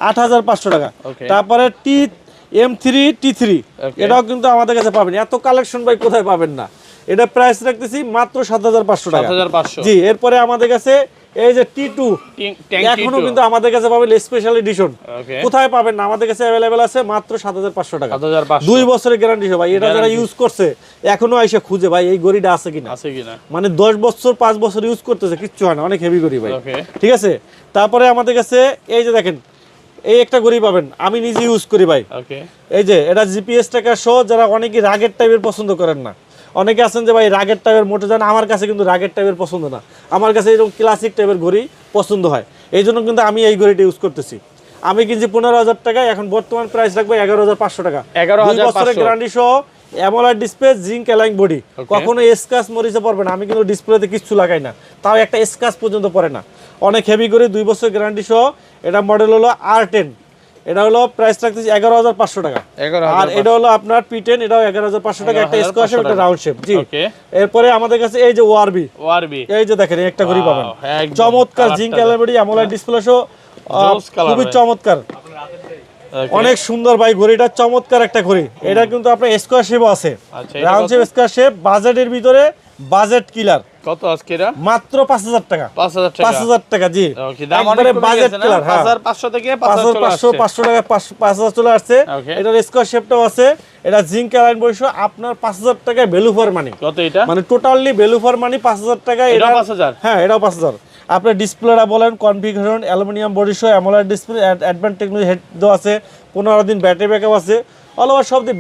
8500 টাকা। তারপরে M3 T3, এটাও কিন্তু আমাদের কাছে পাবেন, এত কালেকশন ভাই কোথায় পাবেন না। এটা প্রাইস রাখতেছি মাত্র 7500 টাকা। জি, এরপরে আমাদের কাছে এই যে T2 এখনো কিন্তু আমাদের কাছে পাবেন স্পেশাল এডিশন, কোথায় পাবেন না, আমাদের কাছে अवेलेबल আছে মাত্র 7500 টাকা, 2 বছরের গ্যারান্টি সহ ভাই। এটা যারা ইউজ করছে এখনো আইসা খুঁজে ভাই এই ঘড়িটা আছে কিনা, মানে 10 বছর 5 বছর ইউজ করতেছে, কিচ্ছু হয় না, অনেক হেভি ঘড়ি ভাই, ঠিক আছে। তারপরে আমাদের কাছে এই যে দেখেন, এই একটা ঘড়ি পাবেন, আমি নিজে ইউজ করি ভাই, এই যে এটা জিপিএস টাকা সহ। যারা অনেকে রাগের টাইপের পছন্দ করেন না, অনেকে আছেন যে ভাই রাগের টাইপের মোটে যান, আমার কাছে কিন্তু রাগের টাইপের পছন্দ না, আমার কাছে এরকম ক্লাসিক টাইপের ঘড়ি পছন্দ হয়, এই জন্য কিন্তু আমি এই ঘড়িটা ইউজ করতেছি। আমি কিনছি 15000 টাকা, এখন বর্তমান প্রাইস রাখবো 11500 টাকা, 2 বছরের গ্যারান্টি সহ, অ্যামোলেড ডিসপ্লে, জিঙ্ক অ্যালাইং বডি, কখনো স্ক্র্যাচ মরিচে পড়বে না। আমি কিন্তু ডিসপ্লেতে কিছু লাগাই না, তাও একটা স্ক্র্যাচ পর্যন্ত পড়ে না, অনেক হেভি ঘড়ি, 2 বছরের গ্যারান্টি সহ। এটা মডেল হলো R10, এটা হলো প্রাইস রাখতেছি 11500 টাকা। আর এটা হলো আপনার P10, এটাও 11500 টাকা, একটা স্কয়ার শেপ, একটা রাউন্ড শেপ। জি, এরপরে আমাদের কাছে এই যে ওআরবি, এই যে দেখেন একটা ঘড়ি পাবেন, চমৎকার জিঙ্ক অ্যালাইং বডি, অ্যামোলেড ডিসপ্লে সহ, খুবই চমৎকার। অনেক সুন্দর ভাই ঘড়িটা, চমৎকার একটা ঘড়ি। এটা কিন্তু আপনার স্কয়ার শেপ আছে, রাউন্ড শেপ, স্কয়ার শেপ, বাজেটের ভিতরে বাজেট কিলার। কত আজকে এটা? মাত্র 5000 টাকা। 5000 টাকা জি। ওকে, দাম অনেক কমে বাজেট গেছে না? কিলার, 5500 থেকে 5500 টাকা, 5000 চলে আসছে। এটার স্কয়ার শেপটাও আছে, এটা জিঙ্ক অ্যালাইন বৈশিষ্ট্য। আপনার 5000 টাকায় ভ্যালু ফর মানি। কত এটা? মানে টোটালি ভ্যালু ফর মানি 5000 টাকা। এটা 5000? হ্যাঁ, এটাও 5000। আপনার ডিসপ্লেটা বলেন, কনফিগারেশন, অ্যালুমিনিয়াম বডি সহ AMOLED display, advance technology head দেওয়া আছে, 15 দিন ব্যাটারি ব্যাকআপ আছে, অল ওভার সব দিয়ে